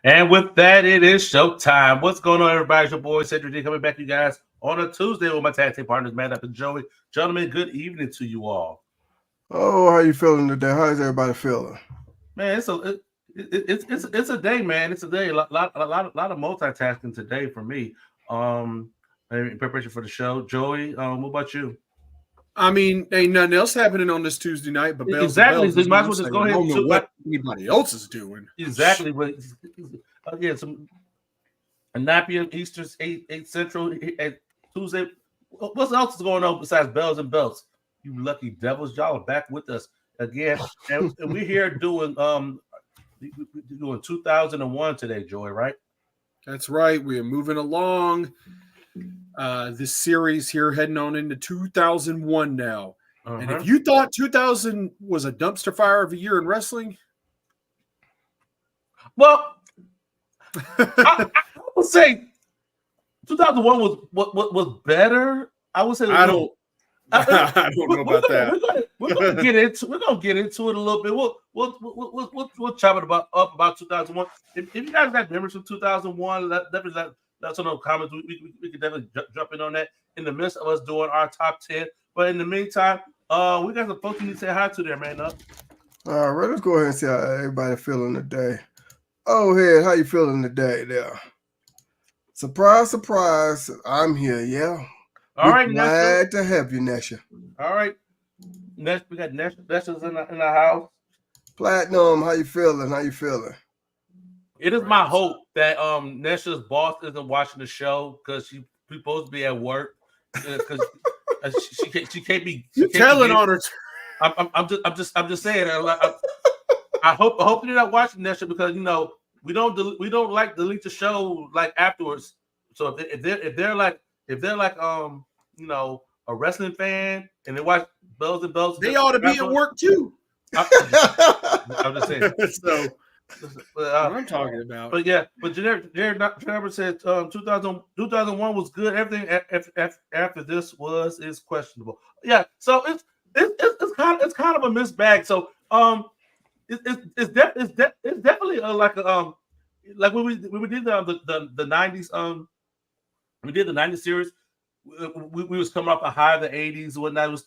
And with that, it is showtime. What's going on, everybody? It's your boy Cedric D coming back to you guys on a Tuesday with my tag team partners, Matt Up and Joey. Gentlemen, good evening to you all. Oh, how you feeling today? How's everybody feeling? Man, it's a day, man. It's a day. A lot of multitasking today for me. In preparation for the show. Joey, what about you? I mean, ain't nothing else happening on this Tuesday night, but bells and Exactly. bells. So you Is might what as I'm well just saying. go I ahead don't and know what anybody else is doing. exactly. But yeah, some 9 p.m. Eastern, 8 Central, at Tuesday. What else is going on besides bells and belts? You lucky devils, y'all are back with us again, and we're here doing 2001 today, Joy. Right? That's right. We are moving along. This series here heading on into 2001 now. And if you thought 2000 was a dumpster fire of a year in wrestling, well, I would say 2001 was better. I would say I don't know about that. We're gonna get into it a little bit. We'll chop it up about 2001. If you guys got memories from 2001, definitely let us know in the comments. We could definitely jump in on that in the midst of us doing our top 10. But in the meantime, we got some folks we need to say hi to there, man. All right, let's go ahead and see how everybody feeling today. Oh, Head, how you feeling today there? Surprise, surprise, I'm here, yeah. All right, glad to have you, Nesha. All right. Next, we got Nesh's in the house. Platinum, how you feeling? How you feeling? It is my hope that Nesha's boss isn't watching the show because she's supposed to be at work because she can't be. You're telling on her. I'm just saying. I hope you're not watching Nesha because we don't like delete the show like afterwards. So if they're like a wrestling fan and they watch Bells and Bells, they ought to be at work too. I'm just saying. So what I'm talking about. But yeah, but Jared said 2001 was good. Everything after this is questionable. Yeah, so it's kind of a mixed bag. So it's definitely like when we did the 90s we did the 90s series. We was coming off a high of the 80s and whatnot. It was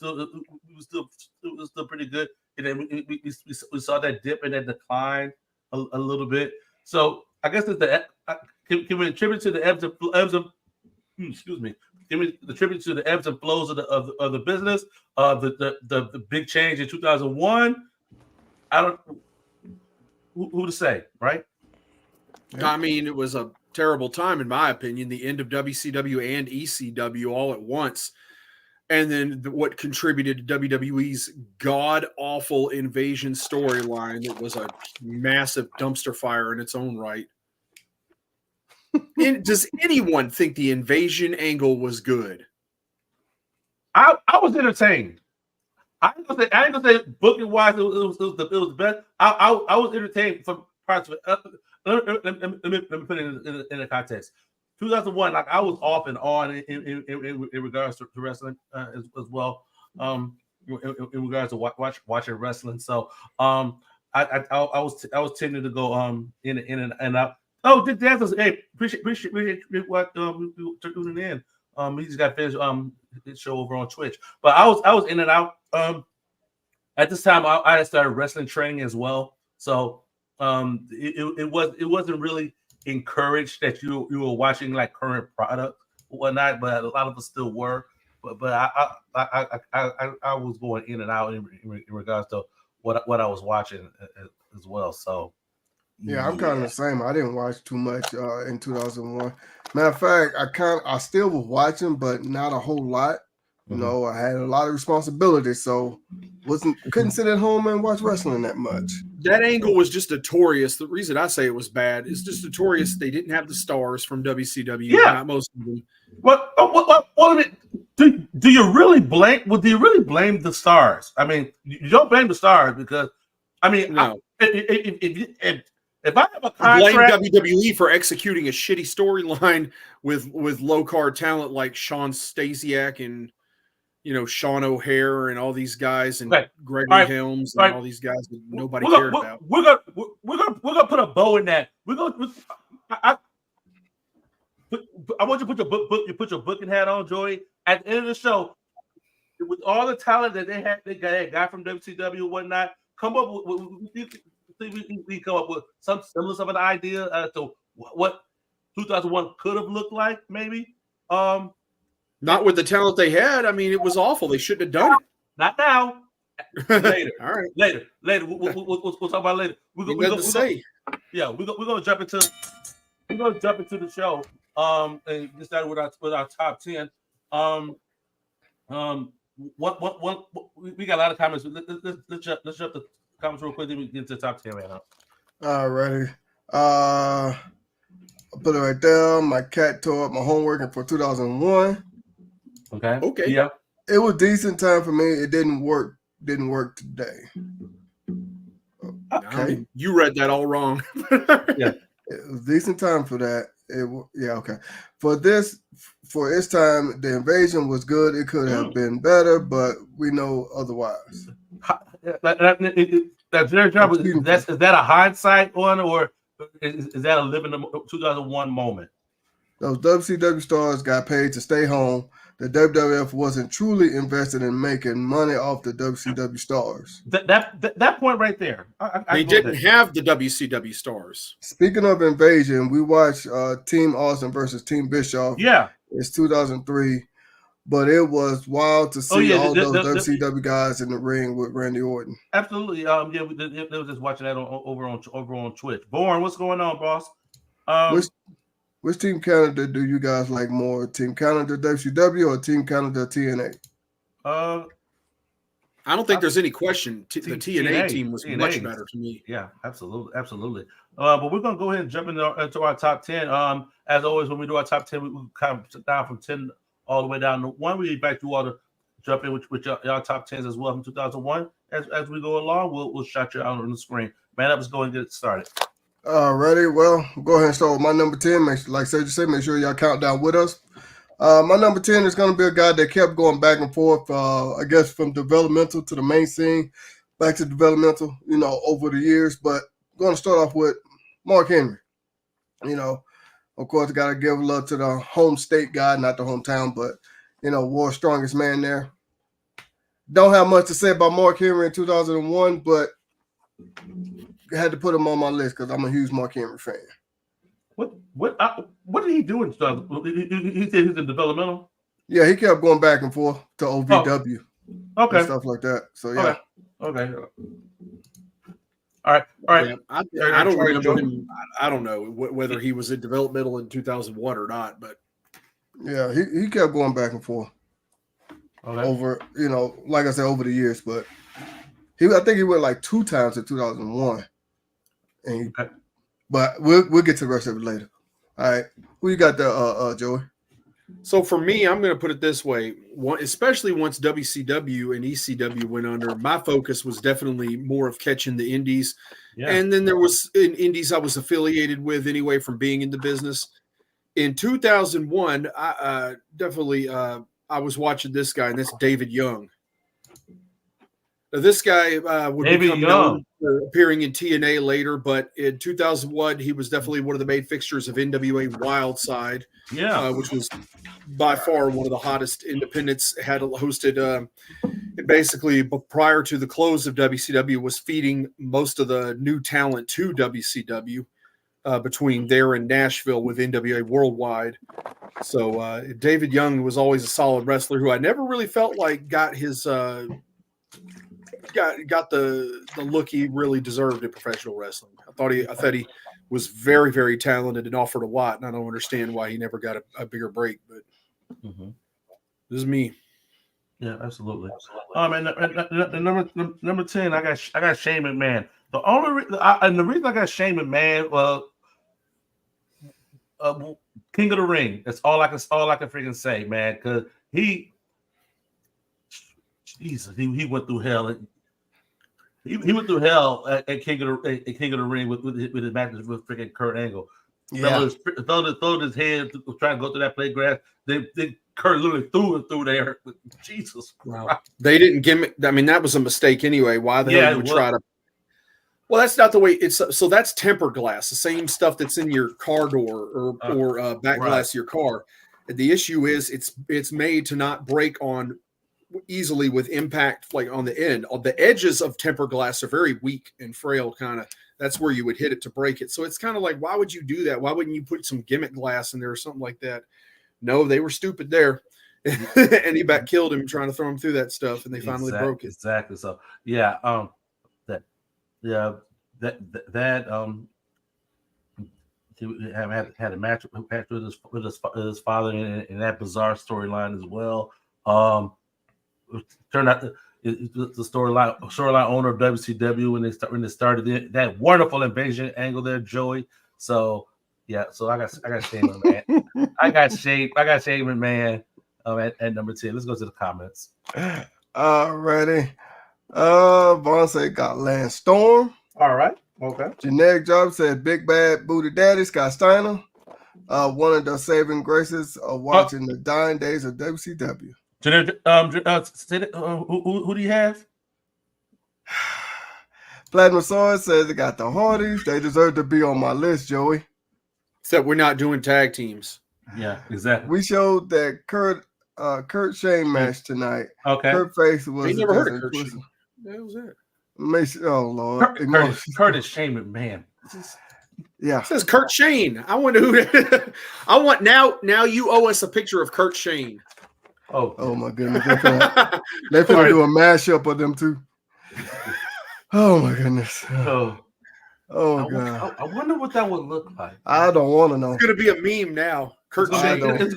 still pretty good. And then we saw that dip and that decline a little bit. So I guess it's can we attribute to the ebbs and excuse me. Can we attribute to the ebbs and flows of the business? The big change in 2001. I don't who to say, right? I mean, it was a terrible time, in my opinion, the end of WCW and ECW all at once. And then what contributed to WWE's god-awful invasion storyline that was a massive dumpster fire in its own right. Does anyone think the invasion angle was good? I was entertained. I ain't gonna say booking wise it was the best. I was entertained from parts of it. Let me put it in the context. 2001, like I was off and on in regards to wrestling as well. In regards to watching wrestling, so I was tending to go in and out. Oh, Dan says, hey, appreciate what tuning in. He just got finished his show over on Twitch, but I was in and out. At this time, I had started wrestling training as well, so it wasn't really encouraged that you were watching like current product or whatnot, but a lot of us still were. But I was going in and out in regards to what I was watching as well. So yeah, I'm kind of the same. I didn't watch too much in 2001. Matter of fact, I still was watching, but not a whole lot. You know, I had a lot of responsibility, so couldn't sit at home and watch wrestling that much. That angle was just notorious. The reason I say it was bad is just notorious. They didn't have the stars from WCW. Yeah, not most of them. What do you really blame? Well, do you really blame the stars? I mean, you don't blame the stars because, I mean, no. If I have a contract, blame WWE for executing a shitty storyline with low card talent like Sean Stasiak and Sean O'Hare and all these guys and Gregory Helms and all these guys that nobody cared about. We're gonna put a bow in that. We're gonna. I want you to put your booking hat on, Joey. At the end of the show, with all the talent that they got from WCW and whatnot, come up we come up with some semblance of an idea as to what 2001 could have looked like, maybe. Not with the talent they had. I mean, it was awful. They shouldn't have done Not now. Later. All right. Later. We'll talk about it later. We're gonna jump into the show. And get started with our top 10. What we got a lot of comments. Let's jump the comments real quick. Then we get into the top 10 right now. All righty. I'll put it right there. My cat tore up my homework for 2001. Okay. Yeah. It was decent time for me. It didn't work today. Okay. I mean, you read that all wrong. Yeah. It was decent time for that. Okay. For its time, the invasion was good. It could have been better, but we know otherwise. That's their job. Is that a hindsight one, or is that a living the 2001 moment? Those WCW stars got paid to stay home. The WWF wasn't truly invested in making money off the WCW stars. That point right there. They didn't have the WCW stars. Speaking of invasion, we watched Team Austin versus Team Bischoff. Yeah. It's 2003, but it was wild to see all those WCW guys in the ring with Randy Orton. Absolutely. They was just watching that over on Twitch. Born, what's going on, boss? Which Team Canada do you guys like more? Team Canada WCW or Team Canada TNA? I don't think there's any question. The TNA team was much better to me. Yeah, absolutely. But we're gonna go ahead and jump into our top 10. As always, when we do our top 10, we kind of sit down from 10 all the way down to 1. We invite you all to jump in with y'all top 10s as well from 2001. As we go along, we'll shout you out on the screen. Man, let's go and get it started. Alrighty, well, go ahead and start with my number 10. Like Sergio said, make sure y'all count down with us. My number 10 is going to be a guy that kept going back and forth, I guess, from developmental to the main scene, back to developmental, over the years. But I'm going to start off with Mark Henry. Of course, got to give love to the home state guy, not the hometown, but, world's strongest man there. Don't have much to say about Mark Henry in 2001, but had to put him on my list because I'm a huge Mark Henry fan. What did he do in stuff? He said he's in developmental. Yeah, he kept going back and forth to OVW. Okay. And stuff like that. So yeah. Okay. All right. Yeah, I don't remember him. I don't know whether he was in developmental in 2001 or not, but yeah, he kept going back and forth over, like I said, over the years. But I think he went like 2 times in 2001. But we'll get to the rest of it later. All right, who you got there, Joey? So for me, I'm going to put it this way: especially once WCW and ECW went under, my focus was definitely more of catching the indies. Yeah. And then there was in indies I was affiliated with anyway from being in the business. In 2001, I was watching this guy, and that's David Young. Now, this guy would become known for appearing in TNA later, but in 2001, he was definitely one of the main fixtures of NWA Wildside, which was by far one of the hottest independents. Had hosted, basically prior to the close of WCW, was feeding most of the new talent to WCW between there and Nashville with NWA Worldwide. So David Young was always a solid wrestler who I never really felt like got his got the look he really deserved in professional wrestling. I thought he was very, very talented and offered a lot, and I don't understand why he never got a bigger break. But this is me. Yeah, absolutely. And number 10, I got Shane McMahon. The reason I got Shane McMahon, King of the Ring. That's all I can freaking say, man. Because he went through hell. He went through hell at King of the Ring with his matches with freaking Kurt Angle. Yeah, throw his head trying to go through that plate grass. Then Kurt literally threw it through there. Jesus Christ. They didn't gimmick. I mean, that was a mistake anyway. Why the hell you would try to? Well, that's not the way it's. So that's tempered glass, the same stuff that's in your car door or back right. glass of your car. The issue is it's made to not break on easily with impact, like on the end. The edges of tempered glass are very weak and frail, kind of. That's where you would hit it to break it. So it's kind of like, why would you do that? Why wouldn't you put some gimmick glass in there or something like that? No, they were stupid there. And he back killed him trying to throw him through that stuff, and they finally broke it. Exactly. So yeah, he had a match with his father in that bizarre storyline as well. Turned out the storyline owner of WCW when they started that wonderful invasion angle there, Joey. So yeah, so I got Shane McMahon. I got Shane McMahon at number 10. Let's go to the comments. Alrighty. Vaughn said got Lance Storm. All right. Okay. Generic Job said Big Bad Booty Daddy, Scott Steiner. One of the saving graces of watching the dying days of WCW. Who do you have? Platinum Sword says they got the Hardys. They deserve to be on my list, Joey. Except we're not doing tag teams. Yeah, exactly. We showed that Kurt Shane match tonight. Okay. Kurt face was. I never heard of Kurt Shane. That was it. Oh Lord. Curtis Shane McMahon. Yeah. It says Kurt Shane. I wonder who. I want now. Now you owe us a picture of Kurt Shane. Oh my goodness. They're gonna do a mashup of them too. Oh my goodness. Oh God. I wonder what that would look like. I don't want to know. It's gonna be a meme now. Kurt Shane. It's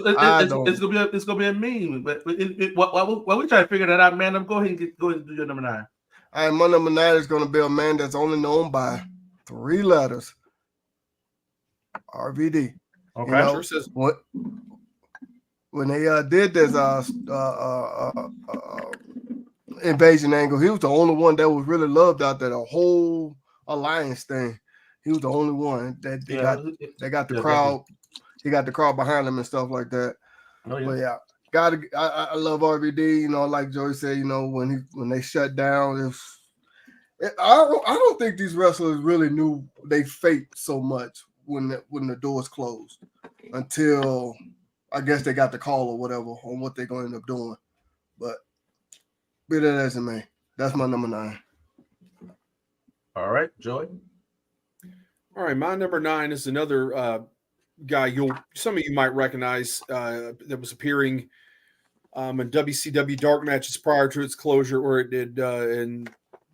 gonna be a meme. But while we try to figure that out, man, go ahead and do your number 9. All right, my number 9 is gonna be a man that's only known by 3 letters. RVD. Okay. You know, Sure says, when they did this invasion angle, he was the only one that was really loved out there. The whole alliance thing, he was the only one that they got the crowd. He got the crowd behind him and stuff like that. Oh, yeah. But yeah, I love RVD. You know, like Joey said, you know, when they shut down, I don't think these wrestlers really knew they fate so much when the doors closed until I guess they got the call or whatever on what they're going to end up doing. But be that as it may, that's my number 9. All right, Joey. all right, my number 9 is another guy some of you might recognize that was appearing in WCW dark matches prior to its closure, where it did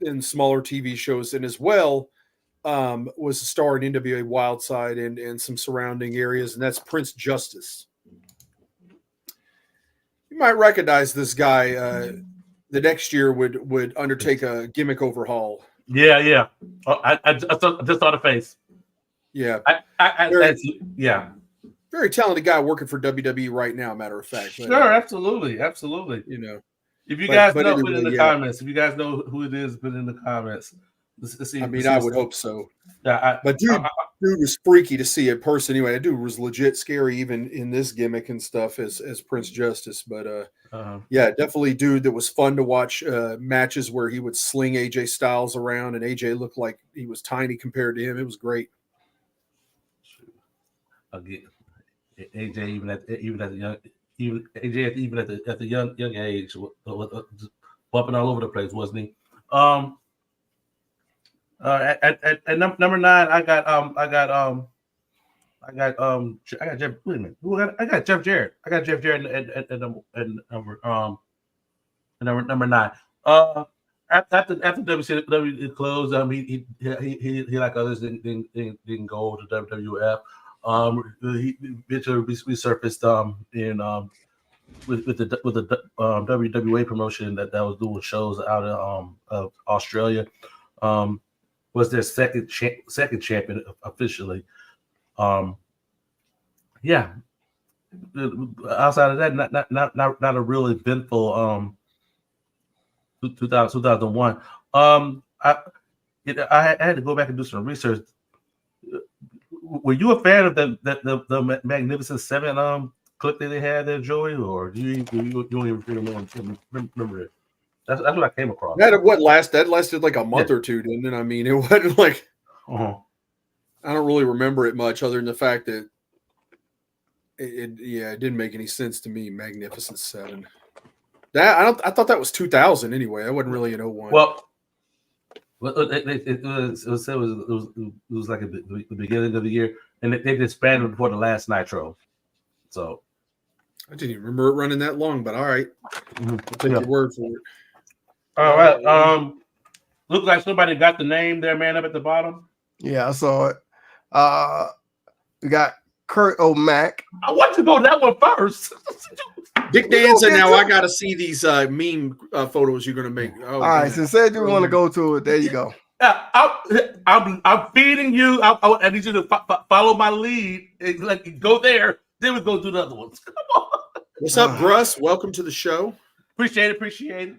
in smaller TV shows, and as well was a star in NWA Wildside and some surrounding areas, and that's Prince Justice. You might recognize this guy. The next year would undertake a gimmick overhaul. Yeah. Oh, I just saw the face. Yeah. Very talented guy working for WWE right now, matter of fact. Sure, absolutely. You know, if you guys know, put in the comments. If you guys know who it is, put in the comments. Let's see. I would hope so. Yeah, but dude was freaky to see in person. Anyway, that dude was legit scary, even in this gimmick and stuff as Prince Justice. But yeah, definitely dude that was fun to watch matches where he would sling AJ Styles around, and AJ looked like he was tiny compared to him. It was great. Again, AJ even at the young age was bumping all over the place, wasn't he? At number 9, I got Jeff. Wait a minute, I got Jeff Jarrett. I got Jeff Jarrett at number 9. After WCW closed, he like others didn't go to WWF. He eventually resurfaced with the WWA promotion that was doing shows out of Australia. Was their second champion officially. Yeah. Outside of that, not a real eventful 2001. I had to go back and do some research. Were you a fan of the Magnificent Seven clip that they had there, Joey, or do you don't even remember it? That's what I came across. That lasted like a month or two, didn't it? I mean, it wasn't like Uh-huh. I don't really remember it much, other than the fact that it didn't make any sense to me. Magnificent Seven. I thought that was 2000 anyway. That wasn't really an 01. Well, it was like the beginning of the year, and they disbanded before the last Nitro. So I didn't even remember it running that long, but all right. I'll take your word for it. All right. Looks like somebody got the name there, man, up at the bottom. Yeah, I saw it. We got Kurt O'Mac. I want to go that one first. Dick Danza. Now I got to see these meme photos you're going to make. Oh, all right, since said you want to go to it, there you go. I'm feeding you. I need you to follow my lead. Like go there, then we go do the other ones. Come on. What's up, Gruss? Welcome to the show. Appreciate it.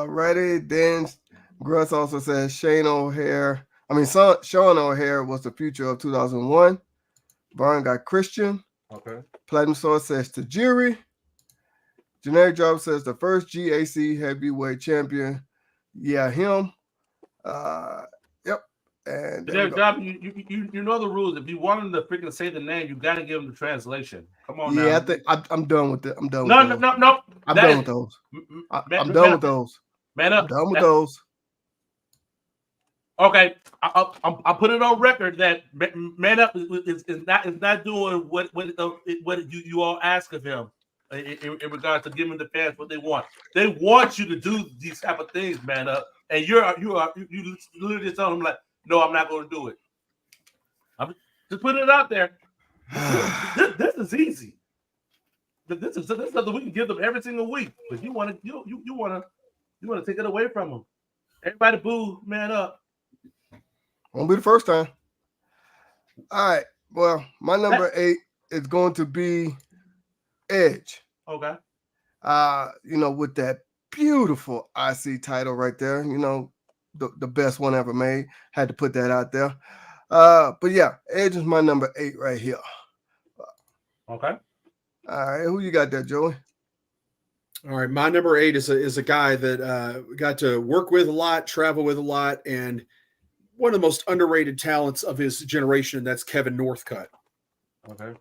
Ready? Then Gruss also says Sean O'Hare was the future of 2001. Brian got Christian. Okay. Platinum Source says Tajiri. Generic Job says the first GAC heavyweight champion. Yeah, him. Yep. And Generic Job, you know the rules. If you want him to freaking say the name, you got to give him the translation. Come on now. Yeah, I think I'm done with it. I'm done. No. I'm done with those. I'm done with those. Man up. I'm done with those. Okay, I'll put it on record that Man Up is not doing what you all ask of him in regards to giving the fans what they want. They want you to do these type of things, Man Up, and you literally tell them like, no, I'm not going to do it. I'm just putting it out there. This is easy. This is something we can give them every single week, but you want to take it away from them. Everybody boo Man Up. Won't be the first time. All right. Well, my number 8 is going to be Edge. Okay. With that beautiful IC title right there, the best one ever made. Had to put that out there. But yeah, Edge is my number 8 right here. Okay. All right. Who you got there, Joey? All right. My number 8 is a guy that got to work with a lot, travel with a lot, and one of the most underrated talents of his generation. That's Kevin Northcutt. Okay.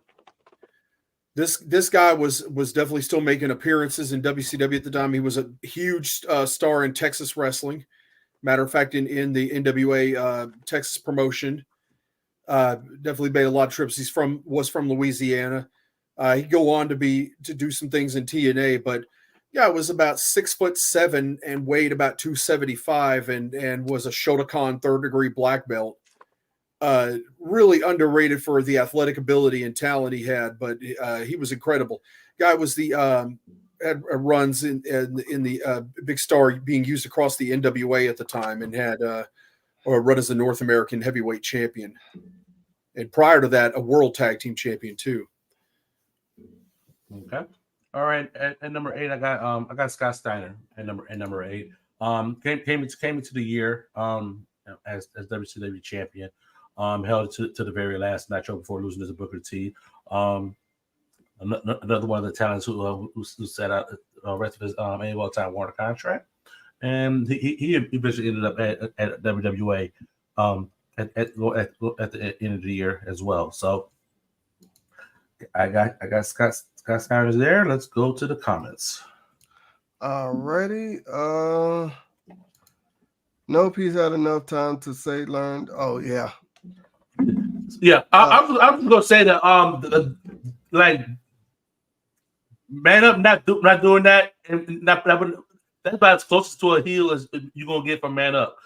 This guy was definitely still making appearances in WCW at the time. He was a huge star in Texas wrestling. Matter of fact, in the NWA Texas promotion, definitely made a lot of trips. Was from Louisiana. He'd go on to do some things in TNA, but yeah, was about 6'7" and weighed about 275, and was a Shotokan 3rd degree black belt. Really underrated for the athletic ability and talent he had, but he was incredible. Guy was had runs in the Big Star being used across the NWA at the time, and had a run as a North American heavyweight champion, and prior to that, a world tag team champion too. Okay. All right. At number 8, I got Scott Steiner at number 8. Came into the year as WCW champion. Held to the very last Nitro before losing to Booker T. Another one of the talents who set out the rest of his AOL Time Warner contract, and he eventually ended up at WWA at the end of the year as well. So I got Scott Steiner there. Let's go to the comments. Alrighty. Nope, he's had enough time to say learned. Oh yeah. Yeah, I'm just gonna say that like Man Up not doing that, and that's about as close to a heel as you're gonna get from Man Up.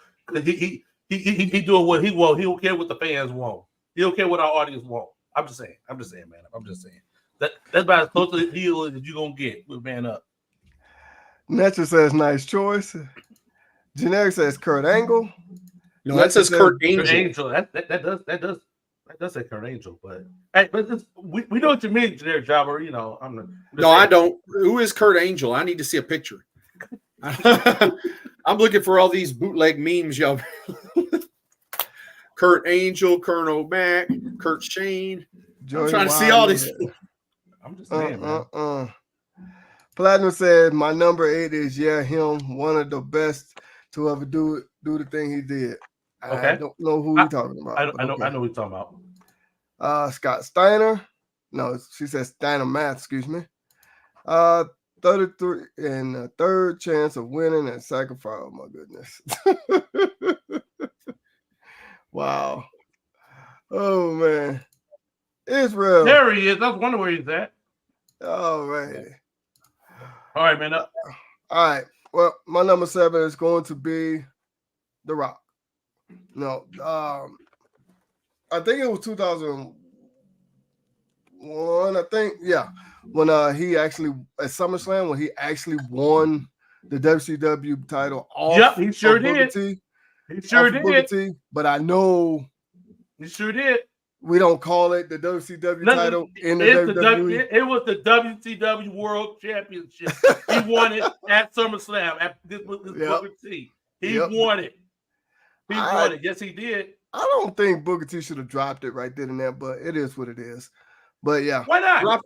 He doing what he want. He don't care what the fans want. He don't care what our audience want. I'm just saying, Man Up. I'm just saying that's about as close to a heel as you're gonna get with Man Up. Netcher says nice choice. Generic says Kurt Angle. No, that says Kurt Angel. That does say Kurt Angel, but hey, but we know what you mean, Generic Jobber. You know, I don't. Who is Kurt Angel? I need to see a picture. I'm looking for all these bootleg memes, y'all. Kurt Angel, Colonel Mac, Kurt Shane. I'm trying to see all these. I'm just saying, man. Platinum said, my number 8 is him, one of the best to ever do the thing he did. I Okay. don't know who you're talking about. I know okay. what you're talking about. Scott Steiner. No, she says Steiner Math, excuse me. 33 and a third chance of winning and sacrifice. Oh my goodness. Wow. Oh man. Israel. There he is. I was wondering where he's at. All right. All right, man. All right. Well, my number 7 is going to be The Rock. No, I think it was 2001. I think, yeah, when he actually at SummerSlam when he actually won the WCW title off. Yep, he sure of Booker did. T, He sure Booker did. T, but I know He sure did. we don't call it the WCW title in the WWE. It was the WCW World Championship. He won it at SummerSlam. This was Booker T. He won it. He won it. Yes, he did. I don't think Booker T should have dropped it right then and there, but it is what it is. But yeah, why not?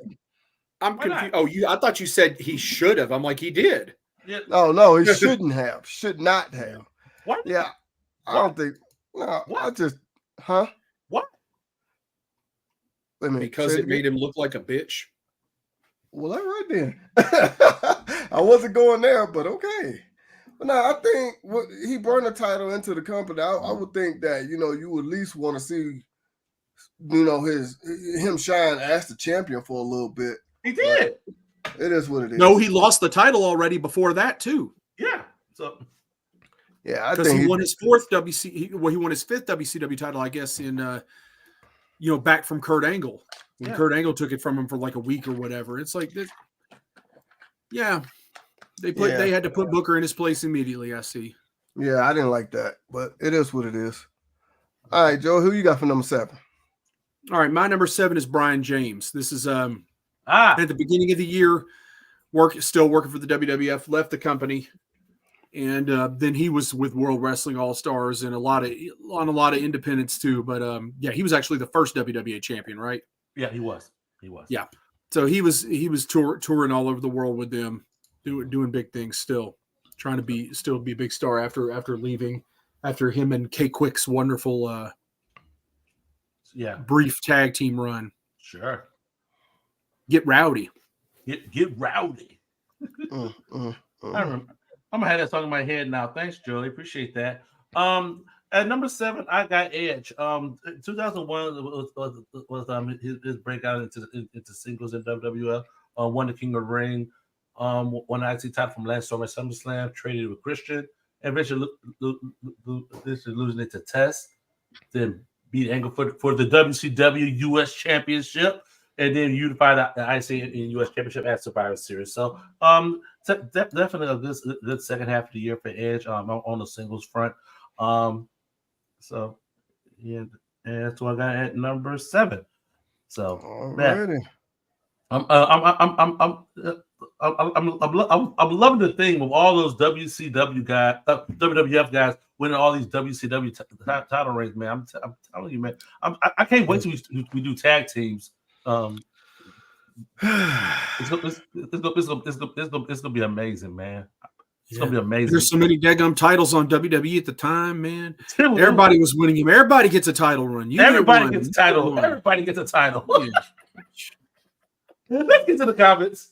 I'm confused. Oh, I thought you said he should have. I'm like, he did. Yeah. No, he shouldn't have. Should not have. What? Yeah, I don't think. No, what? I just, huh? What? Because it made him look like a bitch. Well, all right then. I wasn't going there, but okay. But no, I think he brought the title into the company. I would think that you would at least want to see, him shine as the champion for a little bit. He did. But it is what it is. No, he lost the title already before that too. Yeah. So. Yeah, because he won his fourth he won his 5th WCW title, I guess, in back from Kurt Angle. And Kurt Angle took it from him for like a week or whatever. It's like this. Yeah. They had to put Booker in his place immediately, I see. Yeah, I didn't like that, but it is what it is. All right, Joe, who you got for number 7? All right, my number 7 is Brian James. This is at the beginning of the year, still working for the WWF, left the company. And then he was with World Wrestling All-Stars and a lot of independents too. But he was actually the first WWA champion, right? Yeah, he was. Yeah. So he was touring all over the world with them, doing big things still, trying to still be a big star after leaving, after him and K-Quick's wonderful brief tag team run. Sure. Get rowdy. Get rowdy. I remember. I'm gonna have that song in my head now. Thanks, Joey. Appreciate that. At number 7, I got Edge. 2001 was his breakout into singles in WWF. Won the King of the Ring. Won the IC title from Lance Storm at SummerSlam. Traded with Christian. Eventually losing it to Test. Then beat Angle for the WCW US Championship. And then unified the IC in US Championship at Survivor Series. So definitely a good second half of the year for Edge on the singles front. So yeah, and that's what I got at number 7. So I'm loving the thing with all those WCW guys, WWF guys winning all these WCW title reigns, man. I'm telling you, man. I can't wait till we do tag teams. It's gonna be amazing, man. It's gonna be amazing. There's so many daggum titles on WWE at the time, man. Everybody was winning him. Everybody gets a title run. Everybody gets a title. Everybody gets a title. Let's get to the comments.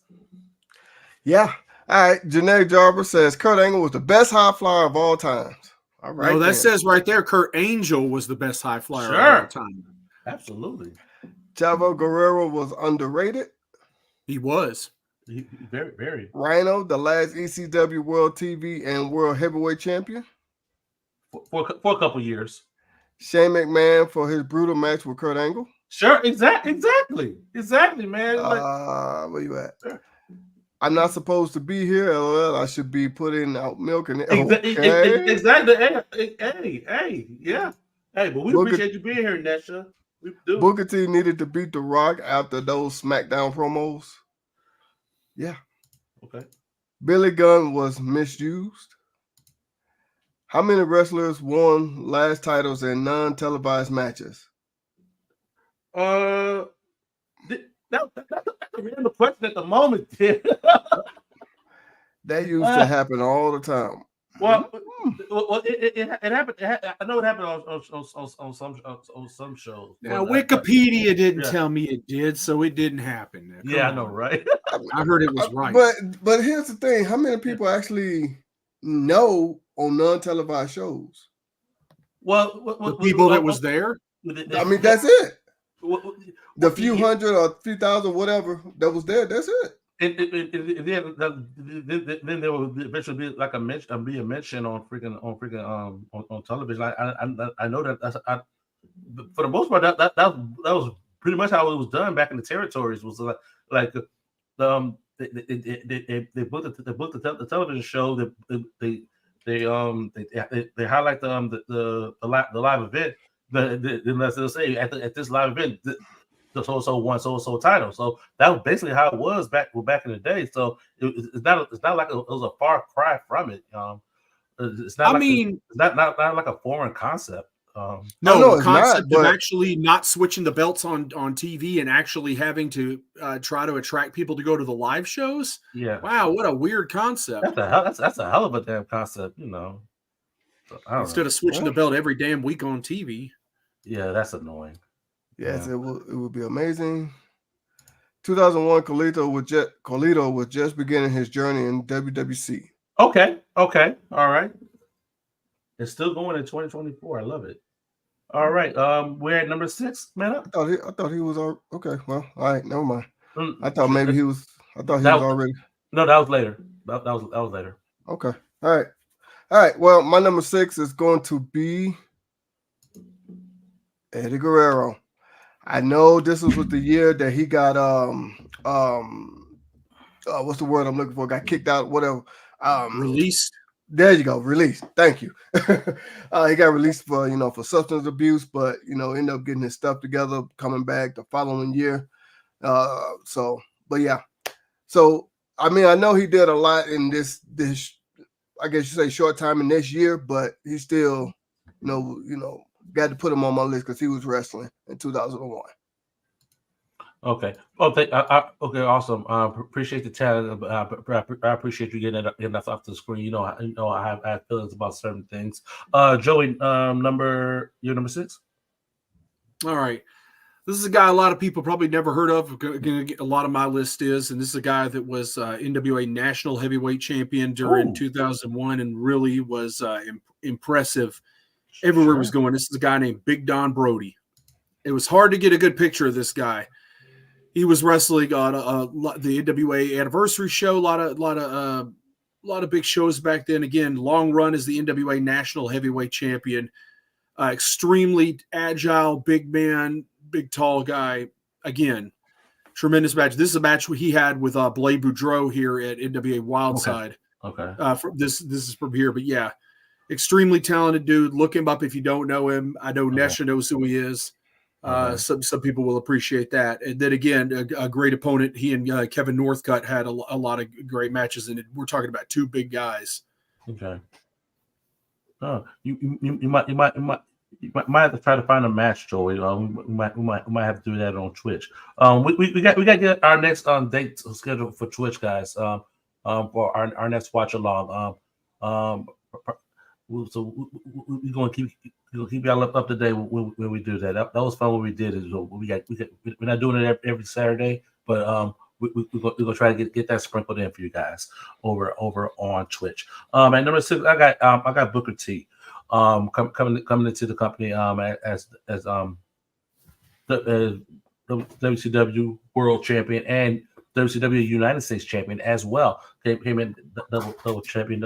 Yeah. All right. Janae Jarber says Kurt Angle was the best high flyer of all times. All right. Oh, that says right there, Kurt Angel was the best high flyer of all time. Absolutely. Chavo Guerrero was underrated. He was. Very, very. Rhino, the last ECW World TV and World Heavyweight Champion. For a couple years. Shane McMahon for his brutal match with Kurt Angle. Sure, exactly, man. Where you at? I'm not supposed to be here. LOL. I should be putting out milk and exactly. Hey, yeah. Hey, but we appreciate you being here, Nesha. We do. Booker T needed to beat The Rock after those SmackDown promos. Yeah. Okay. Billy Gunn was misused. How many wrestlers won last titles in non-televised matches? That's a random question at the moment. That used to happen all the time. Well, it happened. I know it happened on some shows. Now, But, Wikipedia didn't yeah. tell me it did, so it didn't happen. Now, yeah, I come know, on. right? I heard it was right. But here's the thing: how many people actually know on non-televised shows? Well, the people that was there. I mean, that's it. The Well, few hundred or few thousand, whatever that was there. That's it. Then there will eventually be like a mention on on television. I know that for the most part that was pretty much how it was done back in the territories. Was like they booked the television show. They highlight the live event. Then let's say at this live event. The so won so title. So that was basically how it was back in the day. So it's not like it was a far cry from it. It's not. It's not like a foreign concept. No, no, the concept not, of actually not switching the belts on TV and actually having to try to attract people to go to the live shows. Yeah. Wow, what a weird concept. That's a hell of a damn concept, So, instead of switching the belt every damn week on TV. Yeah, that's annoying. Yes, it would be amazing. 2001, Carlito was just beginning his journey in WWC. Okay, all right. It's still going in 2024. I love it. All right, we're at number 6, man up. I thought he was okay. Well, all right, never mind. I thought maybe he was. I thought he was already. No, that was later. That was later. Okay, all right. Well, my number 6 is going to be Eddie Guerrero. I know this was the year that he got what's the word I'm looking for? Got kicked out, whatever. Released. There you go, released. Thank you. He got released for for substance abuse, but ended up getting his stuff together, coming back the following year. But yeah. So I mean, I know he did a lot in this I guess you say short time in this year, but he still got to put him on my list because he was wrestling in 2001. Okay. Oh, okay. Awesome. Appreciate the talent. I appreciate you getting that off the screen. I have feelings about certain things. Joey, number 6. All right. This is a guy a lot of people probably never heard of. A lot of my list is, and this is a guy that was NWA National Heavyweight Champion during 2001, and really was impressive everywhere he was going. This is a guy named Big Don Brody. It was hard to get a good picture of this guy. He was wrestling on the NWA Anniversary show. A lot of big shows back then. Again, long run as the NWA National Heavyweight Champion. Extremely agile, big man, big tall guy. Again, tremendous match. This is a match he had with Blade Boudreaux here at NWA Wildside. Okay. This is from here, but yeah, extremely talented dude. Look him up if you don't know him. I know Nesha knows who he is. Some people will appreciate that. And then again, a great opponent. He and Kevin Northcutt had a lot of great matches, and we're talking about two big guys. Okay. Oh, you might have to try to find a match, Joey. We might have to do that on Twitch. We got to get our next date scheduled for Twitch, guys. For our next watch along. So we're gonna keep y'all up to date when we do that. That was fun when we did it. We're not doing it every Saturday, but we're gonna try to get that sprinkled in for you guys over on Twitch. At number 6, I got Booker T. Coming into the company as the WCW World Champion and WCW United States Champion as well. Came in double champion.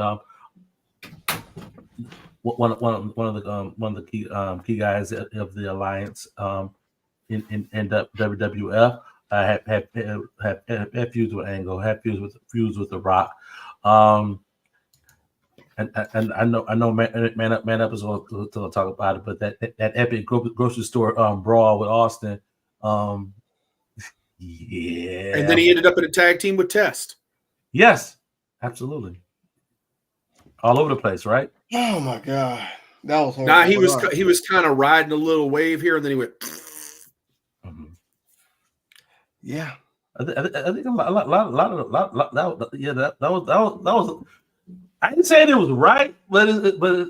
One of the key guys of the alliance in WWF. Have feuds with Angle, have feuds with The Rock. And I know man up is going to talk about it, but that epic grocery store brawl with Austin. Yeah. And then he ended up in a tag team with Test. Yes, absolutely. All over the place, right? Oh my God, that was horrible. Nah, he was kind of riding a little wave here, and then he went. Yeah, I think a lot. I didn't say it was right, but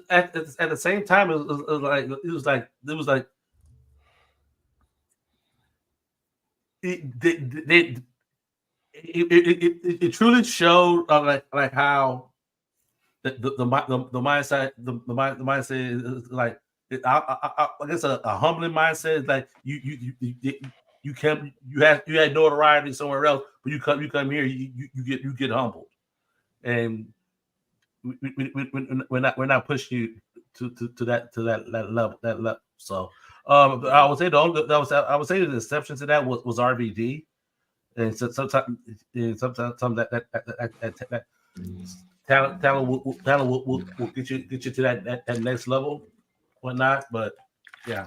at the same time, it was like it truly showed like how the mindset the mindset is like I guess a humbling mindset is like you had notoriety somewhere else, but you come here you get humbled, and we're not pushing you to that level. So I would say I would say the exception to that was RVD, and sometimes that talent will get you to that next level, whatnot. But yeah.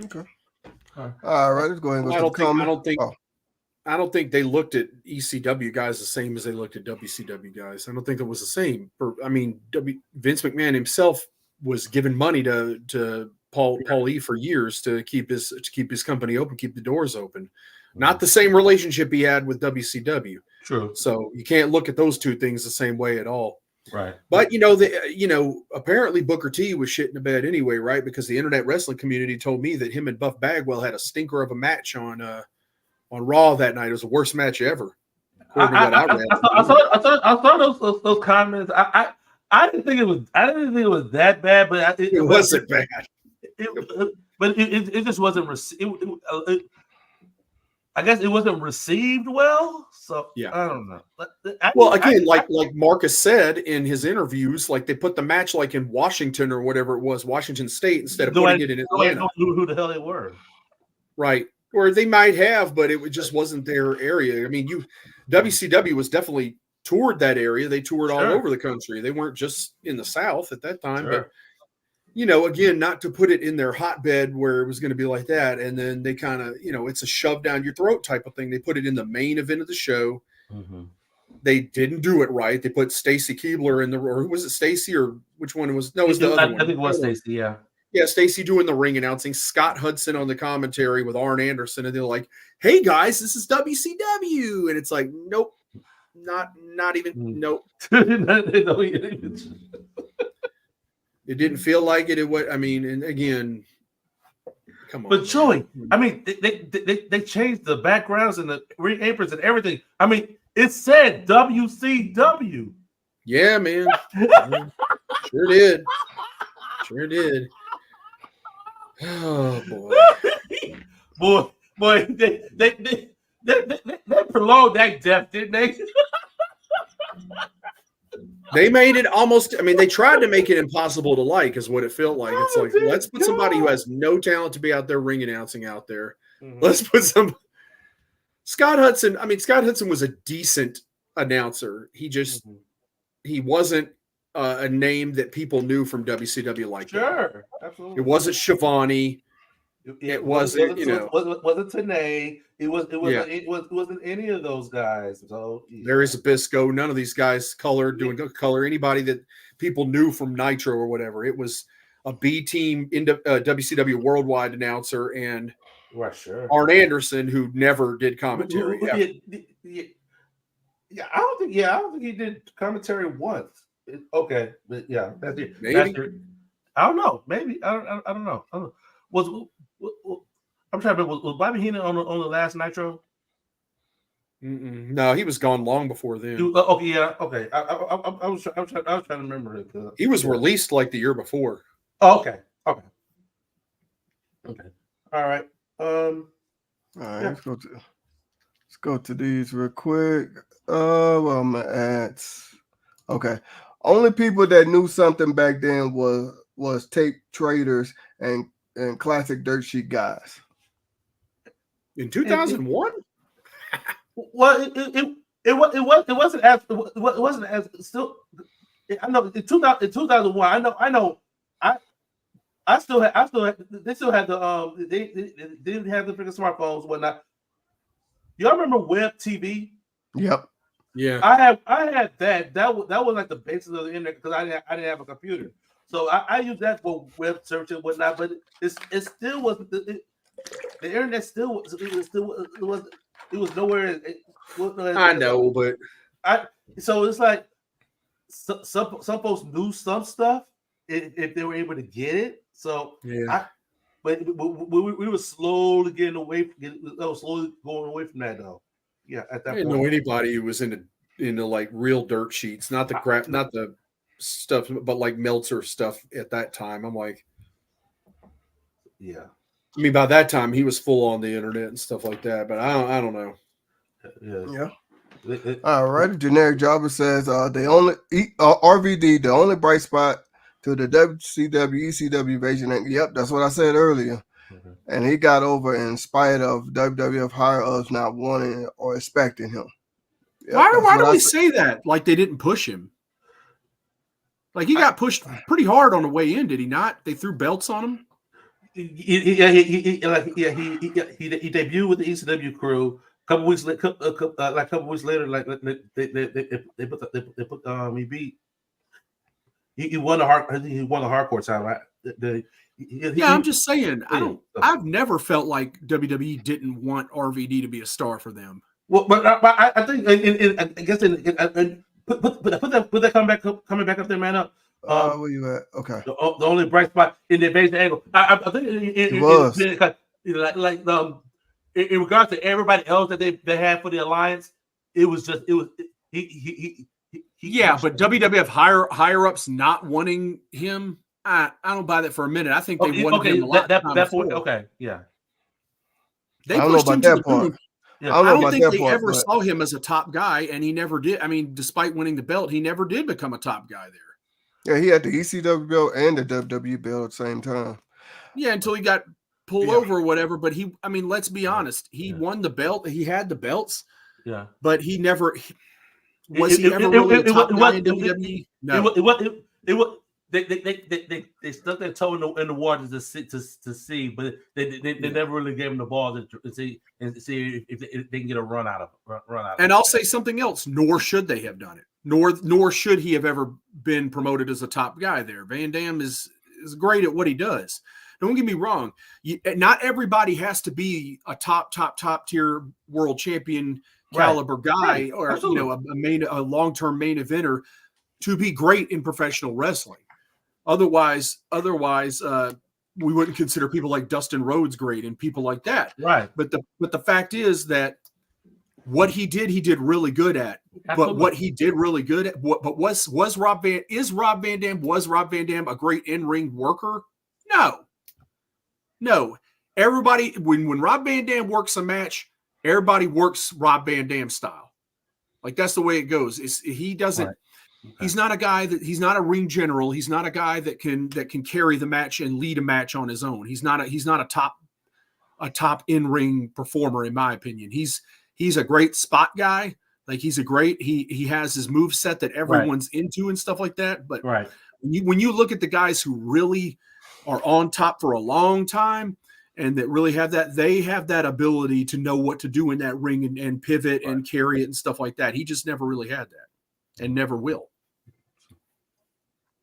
Okay. All right, let's go ahead and go to the comment. I don't think they looked at ECW guys the same as they looked at WCW guys. I don't think it was the same. Vince McMahon himself was giving money to Paul E for years to keep his company open, keep the doors open. Not the same relationship he had with WCW. True. So you can't look at those two things the same way at all. Right. But apparently Booker T was shit in the bed anyway, right? Because the internet wrestling community told me that him and Buff Bagwell had a stinker of a match on Raw that night. It was the worst match ever. I saw those comments. I didn't think it was that bad, but it wasn't bad. But it just wasn't received. I guess it wasn't received well. So yeah, I don't know. Like Marcus said in his interviews, like they put the match like in Washington or whatever it was, Washington State, instead of putting it in Atlanta. Who the hell they were? Right. Or they might have, but it just wasn't their area. I mean, WCW was definitely toured that area. They toured all over the country. They weren't just in the South at that time. But, again, not to put it in their hotbed where it was going to be like that. And then they kind of, it's a shove down your throat type of thing. They put it in the main event of the show. Mm-hmm. They didn't do it right. They put Stacy Keibler in or was it Stacy or which one was? No, it was the other one. I think it was Stacy, yeah. Yeah, Stacy doing the ring announcing, Scott Hudson on the commentary with Arn Anderson, and they're like, "Hey guys, this is WCW," and it's like, "Nope, not even nope." It didn't feel like it. And again, come on. But Joey, I mean, they changed the backgrounds and the ring aprons and everything. I mean, it said WCW. Yeah, man, sure did. Sure did. Oh boy! They prolonged that death, didn't they? They made it almost. I mean, they tried to make it impossible to like, is what it felt like. It's like let's put somebody who has no talent to be out there ring announcing out there. Mm-hmm. Let's put some Scott Hudson. I mean, Scott Hudson was a decent announcer. He just he wasn't a name that people knew from WCW like that. Sure, absolutely. It wasn't Shivani. It wasn't Tenay. It wasn't any of those guys. So Larry Zbyszko. None of these guys doing color. Anybody that people knew from Nitro or whatever. It was a B team WCW worldwide announcer and Arn Anderson, who never did commentary. I don't think he did commentary once. Okay, but yeah, that's it. Maybe. I don't know. Maybe I don't know. I'm trying to remember. Was Bobby Heenan on the last Nitro? No, he was gone long before then. Okay, yeah, okay. I was trying to remember it. He was released like the year before. Oh, okay. All right. All right. Let's go to these real quick. Well, I'm gonna add. Okay. Only people that knew something back then was tape traders and classic dirt sheet guys. In 2001? Well, it wasn't as still. I know in 2001. I know. I still had. They still had the They didn't have the freaking smartphones, whatnot. Y'all remember Web TV? Yep. Yeah, I had that. That was like the basis of the internet because I didn't have a computer, so I used that for web search and whatnot. But it still wasn't. the internet still it was nowhere. I know, but So it's like some folks knew some stuff if they were able to get it. So yeah. But we were slowly getting away, slowly going away from that though. Yeah, at that I didn't point. know anybody who was into like real dirt sheets, not the crap, not the stuff, but like Meltzer stuff at that time. I'm like, yeah. I mean, by that time he was full on the internet and stuff like that. But I don't know. Yeah. All right. Generic Jobber says the only RVD, the only bright spot to the WCW, ECW version. Yep, that's what I said earlier. Mhm. And he got over in spite of WWF higher ups not wanting or expecting him. Yep, Why do we say that? Like they didn't push him. Like he got pushed pretty hard on the way in, did he not? They threw belts on him. He debuted with the ECW crew. A couple weeks later, they put he beat. He won the hardcore time. Right? I'm just saying. I've never felt like WWE didn't want RVD to be a star for them. Well, but I think I guess put that coming back up there, man up. Where you at? Okay. The only bright spot in the invasion angle, I think it was in regards to everybody else that they had for the alliance. It was he. Yeah, but WWF higher ups not wanting him, I don't buy that for a minute. I think they wanted him a lot. Okay, yeah. They pushed him to the moon. Yeah. I don't think they ever saw him as a top guy, and he never did. I mean, despite winning the belt, he never did become a top guy there. Yeah, he had the ECW belt and the WWE belt at the same time. Yeah, until he got pulled over or whatever. But let's be honest. He won the belt. He had the belts. Yeah. But he never was he ever really a top guy in WWE? No. They stuck their toe in the water to see, but they never really gave him the ball to see if they can get a run out of it. And I'll say something else. Nor should they have done it. Nor should he have ever been promoted as a top guy there. Van Dam is great at what he does. Don't get me wrong. Not everybody has to be a top tier world champion caliber guy, or absolutely. A long-term main eventer to be great in professional wrestling. Otherwise, we wouldn't consider people like Dustin Rhodes great and people like that. Right. But the fact is that what he did really good at. Absolutely. But what he did really good at, was Rob Van Dam a great in-ring worker? No. Everybody, when Rob Van Dam works a match, everybody works Rob Van Dam style. Like that's the way it goes. He doesn't. Right. Okay. He's not a guy he's not a ring general. He's not a guy that can carry the match and lead a match on his own. He's not a top in-ring performer, in my opinion. He's a great spot guy. Like he has his move set that everyone's into and stuff like that. But when you look at the guys who really are on top for a long time and that really have that, they have that ability to know what to do in that ring and pivot and carry it and stuff like that. He just never really had that and never will.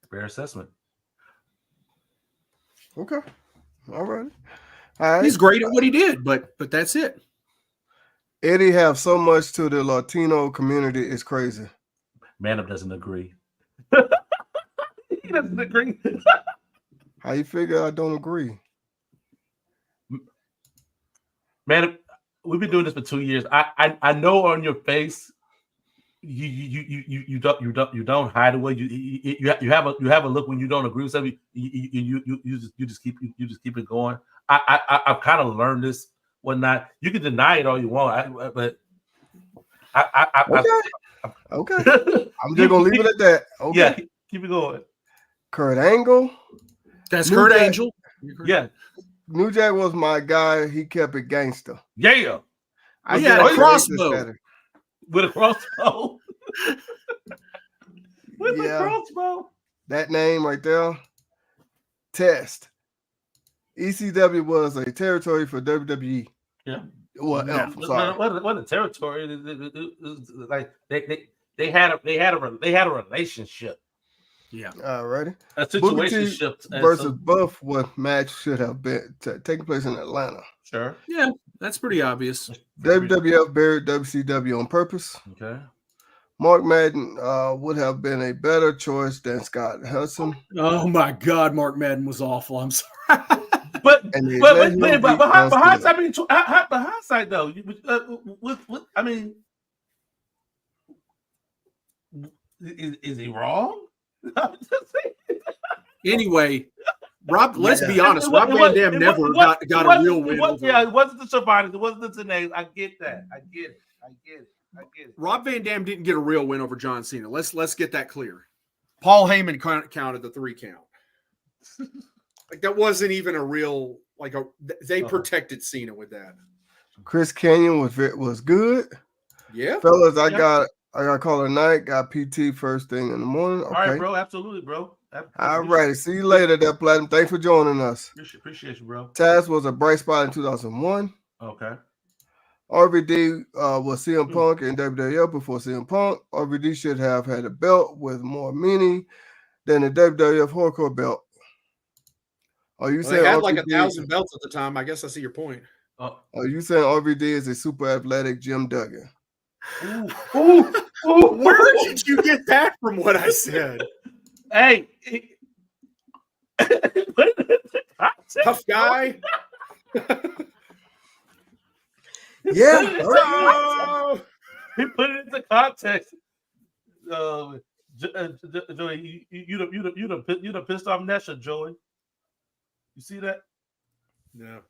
Fair assessment. Okay. All right. He's great at what he did, but that's it. Eddie have so much to the Latino community is crazy. Man up doesn't agree. He doesn't agree. How you figure I don't agree? Man, we've been doing this for 2 years. I know on your face you don't hide away. You have a look when you don't agree with something. You just keep it going. I've kind of learned this. Whatnot. You can deny it all you want, but okay. I'm just gonna leave it at that. Okay. Yeah, keep it going. Kurt Angle. That's Kurt Angle. Yeah. New Jack was my guy. He kept it gangster. Yeah. He had a crossbow. With a crossbow. With a crossbow. That name right there. Test. ECW was a territory for WWE. Yeah. What a territory? Like they had a relationship. Yeah. All righty. A Booker situation T shift versus Buff, what match should have been taking place in Atlanta? Sure. Yeah, that's pretty obvious. WWF buried WCW on purpose. Okay. Mark Madden would have been a better choice than Scott Hudson. Oh my God, Mark Madden was awful. I'm sorry. But And they let him beat John Cena. hindsight, I mean, hindsight though, I mean, is he wrong? I'm just saying. Anyway, Rob, let's be It honest. wa- Rob it Van was- Dam it never was- got it a wasn't- real it win. was- over Yeah, it wasn't the Survivors. It wasn't the Tenay. I get that. I get it. Rob Van Dam didn't get a real win over John Cena. Let's get that clear. Paul Heyman counted the 3 count. Like that wasn't even a real they protected Cena with that. Chris Canyon was good. Yeah. Fellas, I Yeah. got call it night, got PT first thing in the morning. Okay. All right, bro. Absolutely, bro. All righty. See you later, there, Platinum. Thanks for joining us. Appreciate you, bro. Taz was a bright spot in 2001. Okay. RVD was CM Punk in WWF before CM Punk. RVD should have had a belt with more meaning than the WWF Hardcore belt. Are you Well, saying they had like RVD 1,000 belts at the time. I guess I see your point. Are you saying RVD is a super athletic Jim Duggan? Ooh. Where did you get that from what I said? Hey. Tough guy. Yeah. Oh! He put it into context. Joey, you done pissed off Nesha, Joey. You see that? No.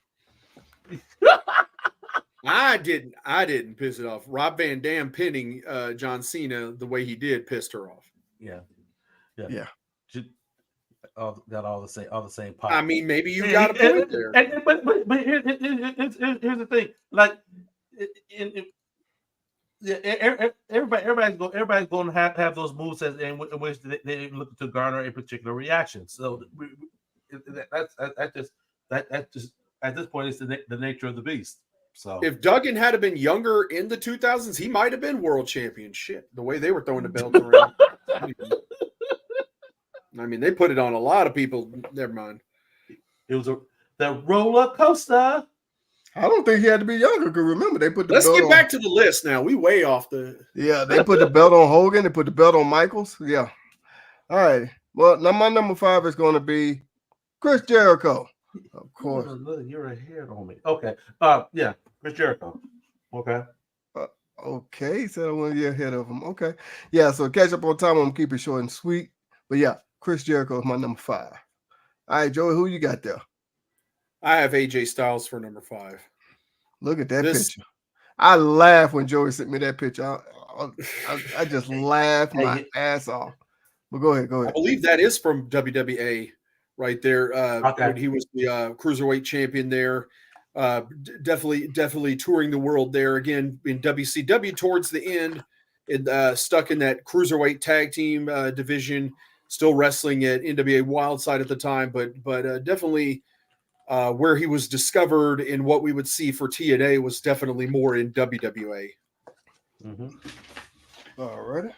I didn't piss it off. Rob Van Dam pinning John Cena the way he did pissed her off. Yeah. Got all the same pop. I mean, maybe you got a point there. But here's the thing. Like, everybody's going to have those moves in which they look to garner a particular reaction. So that's just at this point, it's the nature of the beast. So If Duggan had been younger in the 2000s, he might have been world champion. Shit, the way they were throwing the belt around. I mean, they put it on a lot of people. Never mind. it was the roller coaster. I don't think he had to be younger. Because remember, they put the Let's belt get on. back to the list now. We way off the. Yeah, they put the belt on Hogan. They put the belt on Michaels. Yeah. All right. Well, now my number 5 is going to be Chris Jericho. Of course. You're ahead on me. Okay. Yeah, Chris Jericho. Okay. Okay. So I want to get ahead of him. Okay. Yeah. So catch up on time. I'm going to keep it short and sweet. But yeah, Chris Jericho is my number 5. All right, Joey, who you got there? I have AJ Styles for number 5. Look at that picture. I laughed when Joey sent me that picture. I just laughed my ass off. But go ahead. I believe that is from WWA right there. Okay. When he was the cruiserweight champion there. Definitely touring the world there again in WCW towards the end. Stuck in that cruiserweight tag team division, still wrestling at NWA Wildside at the time, but definitely where he was discovered in what we would see for TNA was definitely more in WWA. Mm-hmm. All right.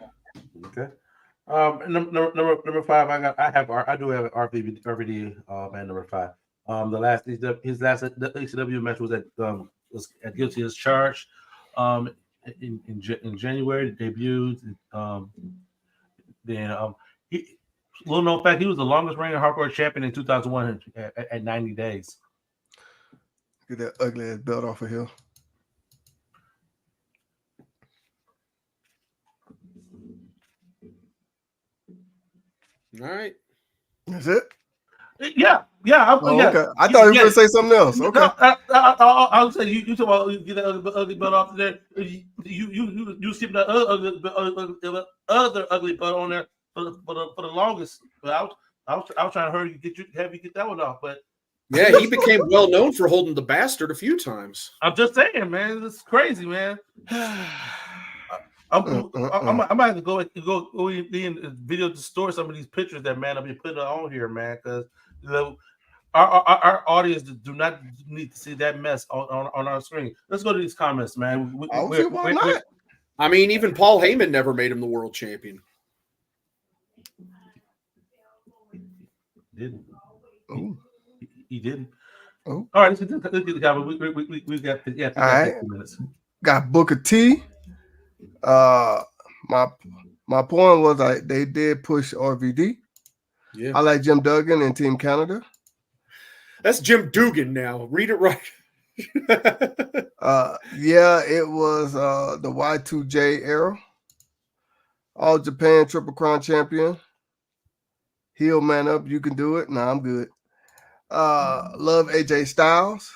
Okay. Number 5. I do have RVD man number 5. His last ECW match was at Guilty as Charged. In January, debuted. Little known fact, he was the longest reigning hardcore champion in 2001 at 90 days. Get that ugly ass belt off of here. All right. That's it? Yeah. Oh, okay. I thought you were going to say something else. Okay. I would say you talk about get that ugly belt off there. You skip that other ugly belt on there for the longest. But I was trying to hurry have you get that one off. But Yeah, he became well known for holding the bastard a few times. I'm just saying, man, it's crazy, man. I might have to go in video to store some of these pictures that man I'll be putting on here, man, because our audience do not need to see that mess on our screen. Let's go to these comments, man. Why not? I mean, even Paul Heyman never made him the world champion. didn't. Ooh. He didn't. Oh. All right, let's get the guy. We got 15 minutes. Got Booker T. My point was they did push RVD. Yeah. I like Jim Duggan and Team Canada. That's Jim Dugan now. Read it right. Yeah, it was the Y2J era. All Japan Triple Crown champion. Heel man up, you can do it. Nah, I'm good. Love AJ Styles.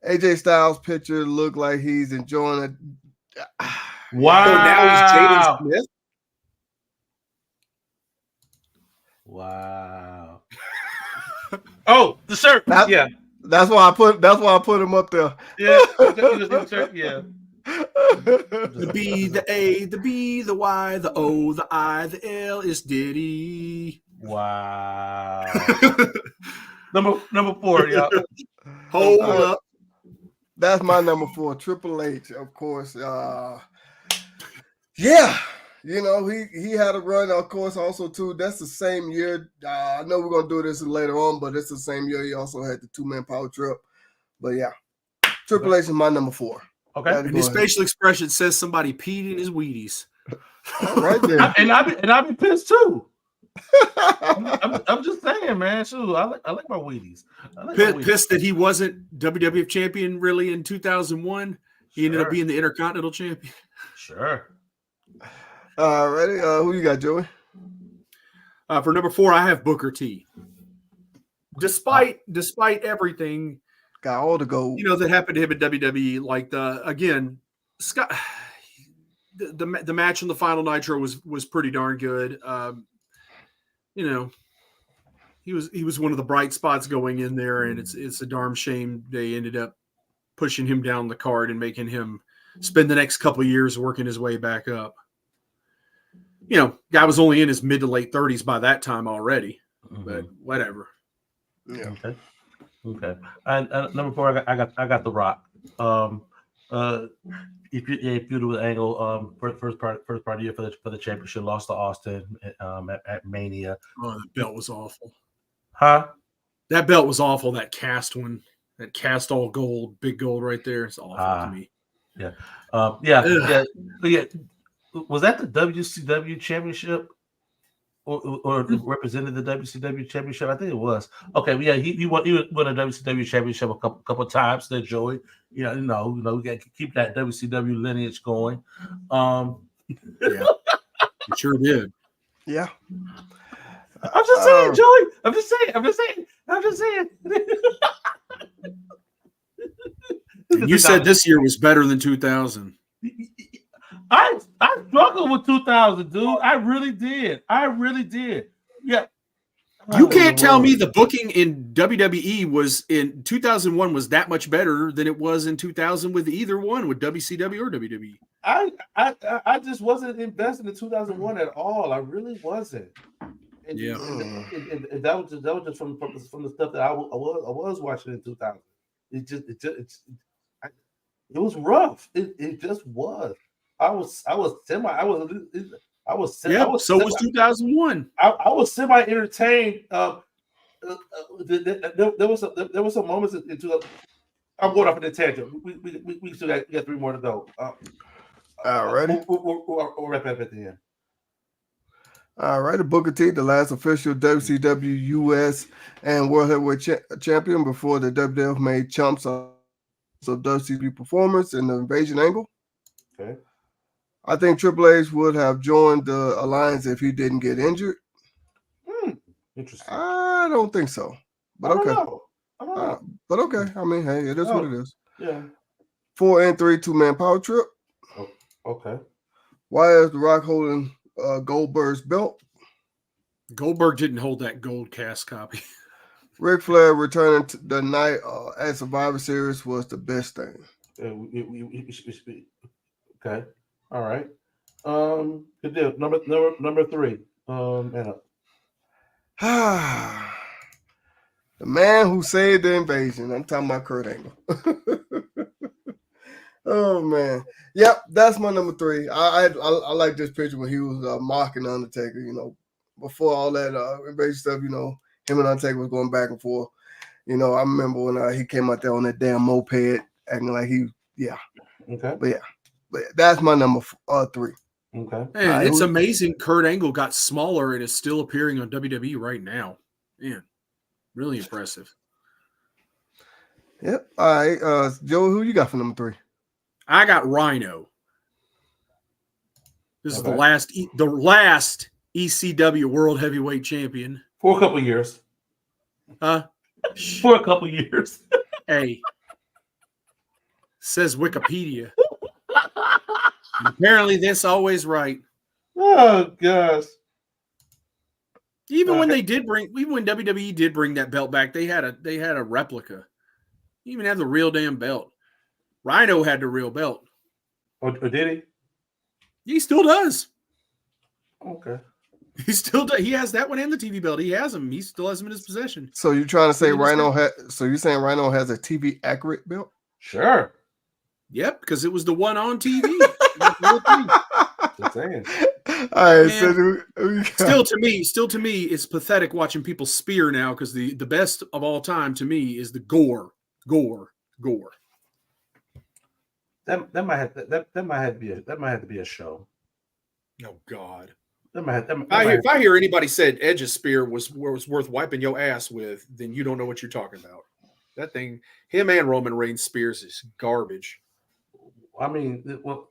AJ Styles picture looked like he's enjoying it. Wow. So now it's Jaden Smith. Wow. Oh, the shirt. Yeah. That's why I put him up there. Yeah. The shirt. Yeah. The B, the A, the B, the Y, the O, the I, the L is Diddy. Wow. number 4, y'all. Hold up. That's my number 4, Triple H, of course. Yeah, you know, he had a run, of course, also too. That's the same year. I know we're gonna do this later on, but it's the same year he also had the 2-man power trip. But yeah, Triple H is my number 4. Okay. And his facial expression says somebody peed in his Wheaties. Right there. and I be pissed too. I'm just saying, man. Shoot, I like my Wheaties. Pissed that he wasn't WWF champion really in 2001. He ended up being the Intercontinental champion. Sure. Ready? Who you got, Joey? For number 4, I have Booker T. Despite everything, got all the gold. You know that happened to him at WWE. Like Scott, the match on the final Nitro was pretty darn good. You know, he was one of the bright spots going in there, and it's a darn shame they ended up pushing him down the card and making him spend the next couple of years working his way back up. You know, guy was only in his mid to late 30s by that time already, but whatever. Yeah. Okay. And number 4, I got The Rock. If you do the angle, first part of the year for the championship, lost to Austin at Mania. Oh, that belt was awful. Huh? That belt was awful. That cast one, that cast all gold, big gold right there. It's awful to me. Yeah. Yeah. Was that the WCW championship? Or represented the WCW championship? I think it was. Okay, yeah, he won a WCW championship a couple times there, Joey. You know, we got to keep that WCW lineage going. Yeah, it sure did. Yeah. I'm just saying, Joey. I'm just saying. You said this year was better than 2000. I struggled with 2000, dude. I really did. Yeah. You can't tell me the booking in WWE was in 2001 was that much better than it was in 2000 with either one, with WCW or WWE. I just wasn't invested in 2001 at all. I really wasn't. And, yeah. And that was just from the stuff that I was watching in 2000. It was rough. It just was. So was 2001. I was semi entertained. There was some moments in 2000. I'm going off on a tangent. We still got 3 more to go. Ready? We'll wrap up at the end. All right, Booker T, the last official WCW US and World Heavyweight Champion before the WWF made chumps of WCW performance in the Invasion angle. Okay. I think Triple H would have joined the alliance if he didn't get injured. Interesting. I don't think so, but okay. I don't know. But okay. I mean, hey, it is what it is. Yeah. 4 and 3 2-man power trip. Oh, okay. Why is The Rock holding Goldberg's belt? Goldberg didn't hold that gold cast copy. Ric Flair returning to the night at Survivor Series was the best thing. Okay. All right. Good deal. Number 3. Anna. The man who saved the invasion. I'm talking about Kurt Angle. Oh man. Yep, that's my number 3. I like this picture when he was mocking Undertaker, before all that invasion stuff, him and Undertaker was going back and forth. I remember when he came out there on that damn moped, acting like Okay. But that's my number 3. Okay. Man, it's amazing Kurt Angle got smaller and is still appearing on WWE right now. Man, really impressive. Yep. All right, Joe, who you got for number 3? I got Rhino. This is the last ECW World Heavyweight Champion. For a couple of years. Huh? For a couple of years. Hey. Says Wikipedia. Apparently that's always right. Oh gosh. Even when WWE did bring that belt back, they had a replica. You even have the real damn belt. Rhino had the real belt. Or did he? He still does. Okay. He still does. He has that one and the TV belt. He has them. He still has them in his possession. So you're trying to say so you're saying Rhino has a TV accurate belt? Sure. Yep, because it was the one on TV. Just saying. All right, still to me, it's pathetic watching people spear now because the best of all time to me is the gore. That might have to be a show. Oh God. If I hear anybody said Edge's spear was worth wiping your ass with, then you don't know what you're talking about. That thing, him and Roman Reigns spears is garbage. I mean, the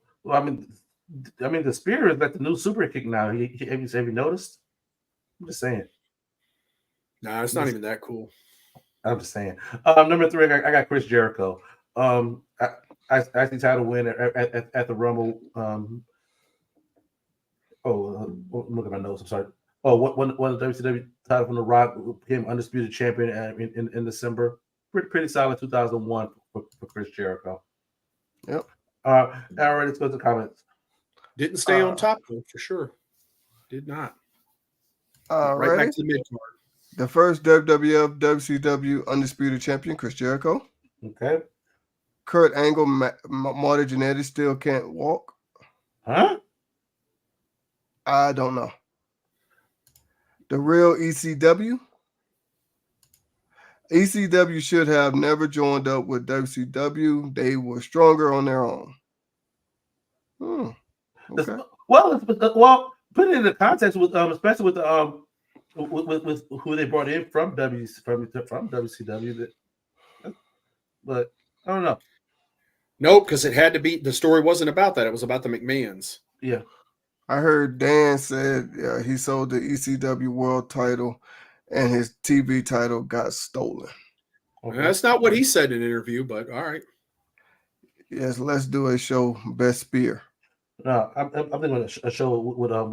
spear is like the new super kick now. Have you noticed? I'm just saying. Nah, it's not even that cool. I'm just saying. Number 3, I got Chris Jericho. I see title win at the Rumble. Look at my notes. I'm sorry. Won the WCW title from The Rock, became undisputed champion in December. Pretty solid 2001 for Chris Jericho. Yep. All right, let's go to the comments. Didn't stay on top though, for sure. Did not. Right back to the mid card. The first WWF WCW undisputed champion, Chris Jericho. Okay. Kurt Angle, Marty Jannetty still can't walk. Huh? I don't know. The real ECW. ECW should have never joined up with WCW. They were stronger on their own. Okay. Well, put it in the context with especially with the with who they brought in from WCW. But I don't know. Nope, because it had to be. The story wasn't about that. It was about the McMahons. Yeah. I heard Dan said he sold the ECW world title and his TV title got stolen. Okay. That's not what he said in an interview, but all right. Yes, let's do a show, Best Spear. No, I'm thinking a show with I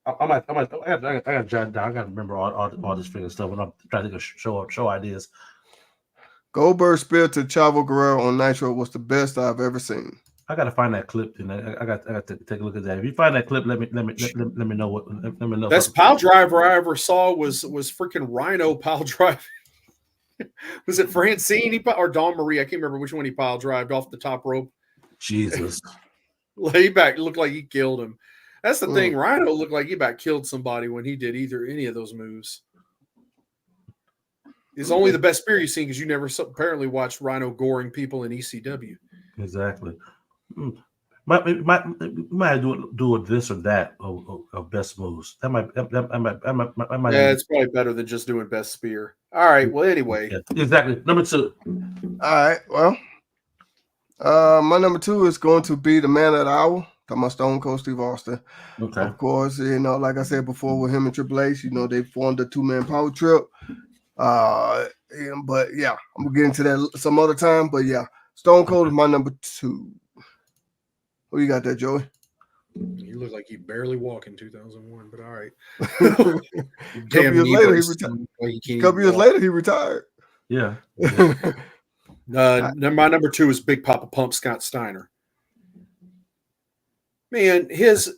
got jot down. I got to remember all this freaking stuff when I'm trying to think of show ideas. Goldberg spear to Chavo Guerrero on Nitro was the best I've ever seen. I got to find that clip, and I got to take a look at that. If you find that clip, let me know what. Let me know. Best pile driver I ever saw was freaking Rhino pile drive. Was it Francine or Dawn Marie? I can't remember which one he pile drived off the top rope. Jesus. Layback looked like he killed him. That's the thing. Rhino looked like he about killed somebody when he did any of those moves. It's only the best spear you've seen because you never apparently watched Rhino goring people in ECW. Exactly. Might do this or that of best moves. That might. Yeah, it's probably better than just doing best spear. All right. Well, anyway. Yeah, exactly. Number 2. All right. Well, my number 2 is going to be the man of the hour. Talking about Stone Cold Steve Austin. Okay. Of course, like I said before with him and Triple H, they formed a 2-man power trip. But yeah, I'm gonna get into that some other time. But yeah, Stone Cold is my number 2. Who you got there, Joey? You look like you barely walk in 2001, but all right. Couple years later, he retired. Yeah. My number 2 is Big Papa Pump Scott Steiner. Man, his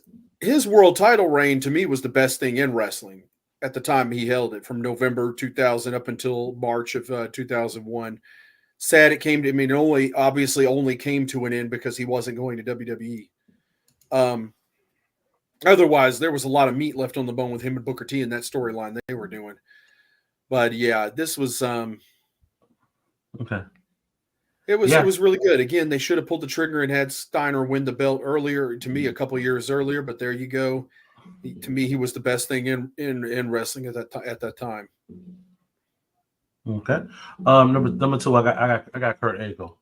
world title reign to me was the best thing in wrestling at the time he held it, from November 2000 up until March of 2001. Sad it came to, only came to an end because he wasn't going to WWE. Otherwise, there was a lot of meat left on the bone with him and Booker T in that storyline they were doing. But yeah, this was Okay. it was Yeah. it was really good. Again, they should have pulled the trigger and had Steiner win the belt earlier. To me, a couple years earlier. But there you go. To me, he was the best thing in wrestling at that time. Okay. Number two, I got Kurt Angle.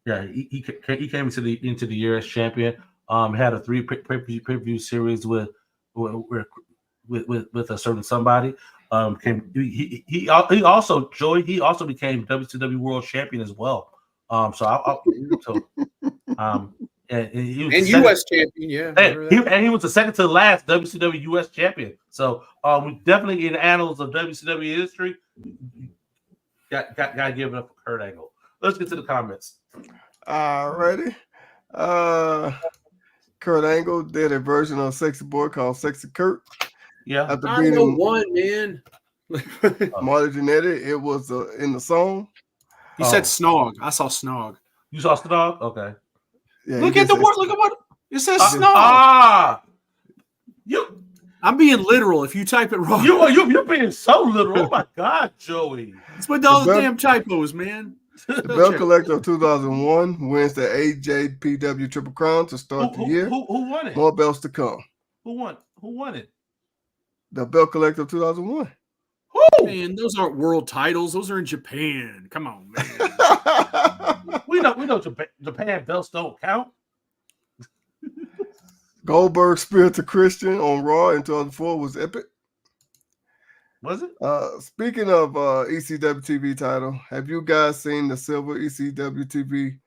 Yeah, he came into the year as champion. Had a 3 pay-per-view series with a certain somebody. He also became WCW World Champion as well. And he was And U.S. champion, yeah. he was the second to the last WCW U.S. champion. So we definitely in the annals of WCW history got to give it up for Kurt Angle. Let's get to the comments. Alrighty. Kurt Angle did a version of Sexy Boy called Sexy Kurt. Yeah. After I beating know one, man. Marty Jannetty, it was in the song. He said Snog. I saw Snog. You saw Snog? Okay. Yeah, Look at the word. Look at what it says. Snog. I'm being literal. If you type it wrong, you're being so literal. Oh my God, Joey! It's with all the damn typos, man. The Belt Collector of 2001 wins the AJPW Triple Crown to start the year. Who won it? More belts to come. Who won it? The Belt Collector of 2001. Who? Man, those aren't world titles. Those are in Japan. Come on, man. we know Japan belts don't count. Goldberg spear to Christian on Raw in 2004 was epic. Was it? Speaking of ECW TV title, have you guys seen the silver ECW TV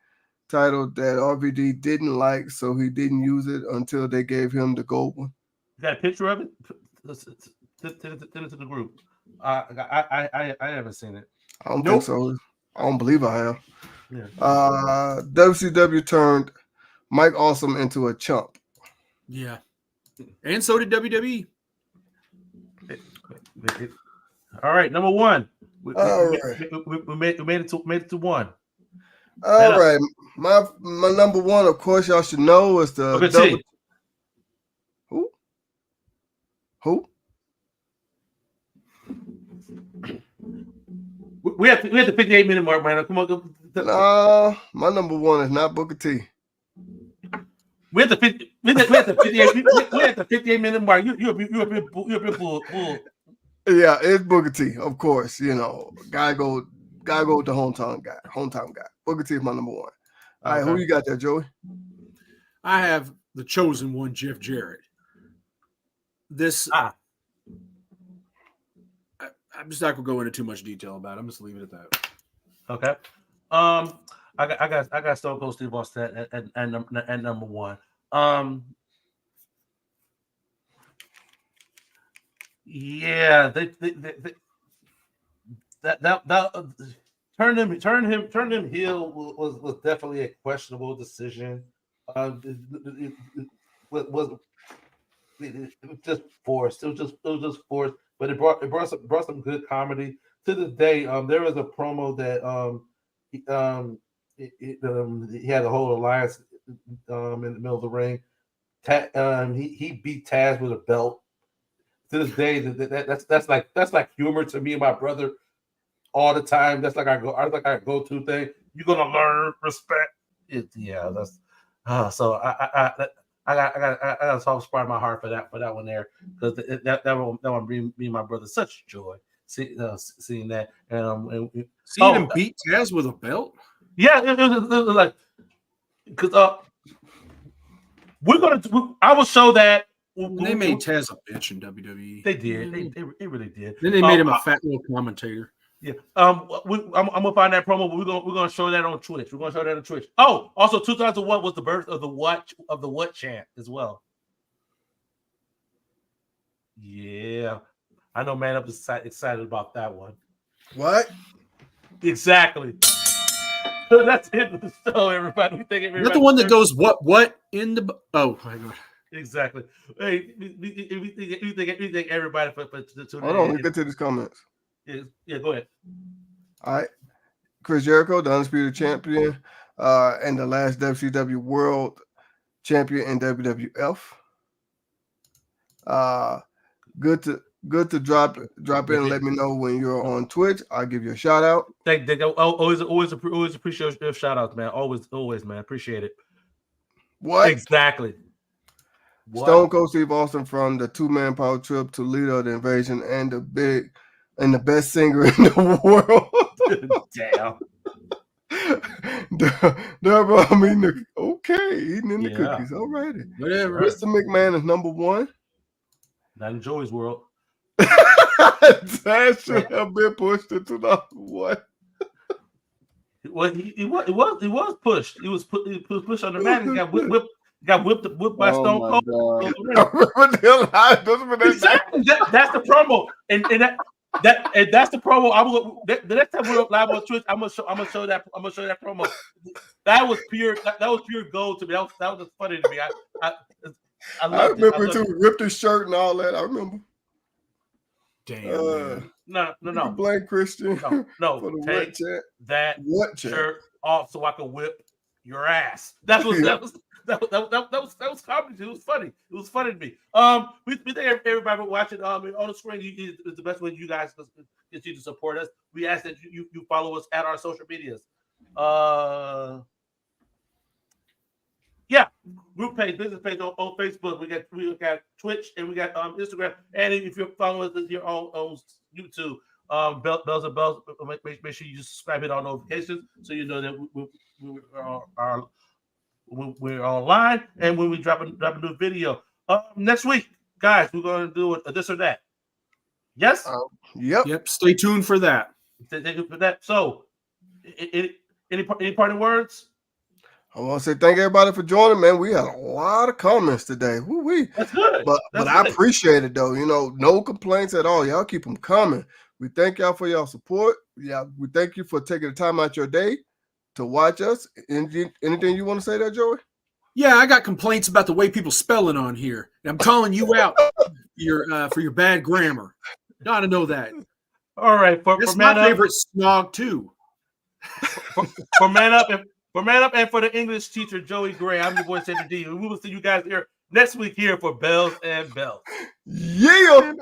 title that RVD didn't like, so he didn't use it until they gave him the gold one? You got a picture of it? Send it to the group. I haven't seen it. I don't think so. I don't believe I have. Yeah. WCW turned Mike Awesome into a chump. Yeah. And so did WWE. All right, number one. We made it to one. All right. My number one, of course, y'all should know is the double. Who? We have the 58-minute mark, man. Come on. My number one is not Booker T. We had the 58-minute mark. You're a bit bull. Yeah, it's Booker T, of course. You know, gotta go with the hometown guy. Booker T is my number one. All right, who you got there, Joey? I have the chosen one, Jeff Jarrett. I'm just not gonna go into too much detail about it. I'm just leaving it at that. Okay. I got Stone Cold Steve Austin at number one. Yeah, that turn him heel was definitely a questionable decision. It was just forced. It was just forced, but it brought some good comedy. To this day, there was a promo that he had a whole alliance in the middle of the ring. He beat Taz with a belt. To this day, that's like humor to me and my brother all the time. That's like our go-to thing. You're gonna learn respect. That's so I got a soft spot in my heart for that one there, because that one bring me and my brother such joy seeing that and seeing him beat Taz with a belt. Yeah, it was like, because I will show that. They made Taz a bitch in WWE. They did. They really did. Then they made him a fat little commentator. Yeah. I'm gonna find that promo, but we're gonna show that on Twitch. We're gonna show that on Twitch. Oh, also 2001 was the birth of the what chant as well. Yeah, I know. Man, I'm excited about that one. What? Exactly. That's it for the show, everybody. Is that the one that goes what in the? Oh my God. Exactly. Hey, you think everybody for hold on, let's get to these comments. Yeah, go ahead. All right. Chris Jericho, the Undisputed Champion, and the last WCW World Champion in WWF. Good to drop in and let me know when you're on Twitch. I'll give you a shout out. Thank you. Always appreciate your shout outs, man. Always, man. Appreciate it. What? Exactly. What? Stone Cold Steve Austin from the 2-man power trip to leader of the invasion and the best singer in the world. Damn. Bro, I mean, eating in the cookies. All righty. Whatever. Mr. McMahon is number 1. Not in Joey's world. That should have been pushed to 2001. Well, he was pushed. He was pushed on the mat and got whipped by Stone Cold. Exactly. That's the promo, and that's the promo. The next time we're live on Twitch, I'm gonna show that promo. That was pure gold to me. That was just funny to me. I remember too. Ripped his shirt and all that. I remember. Damn. No. Blame Christian. No. For the Take that shirt off so I can whip your ass. That was comedy. It was funny. It was funny to me. We thank everybody for watching. On the screen is the best way you guys continue to support us. We ask that you follow us at our social medias. Yeah, group page, business page on Facebook. We got Twitch and we got Instagram. And if you're following us here on YouTube, bells and bells. Make sure you subscribe, hit all notifications so you know that we're online and when we drop a new video. Next week, guys, we're going to do a this or that. Yes. Yep. Stay tuned for that. Thank you for that. So, any parting words? I want to say thank everybody for joining, man. We had a lot of comments today. Woo-wee. That's good. But I appreciate it, though. No complaints at all. Y'all keep them coming. We thank y'all for y'all support. Yeah, we thank you for taking the time out your day to watch us. Anything you want to say there, Joey? Yeah, I got complaints about the way people spell it on here. And I'm calling you out for your bad grammar. Got to know that. All right. It's my favorite snog, too. For Man Up and for the English teacher, Joey Gray, I'm your boy, Cedric D. We will see you guys here next week here for Bells and Bells. Yeah.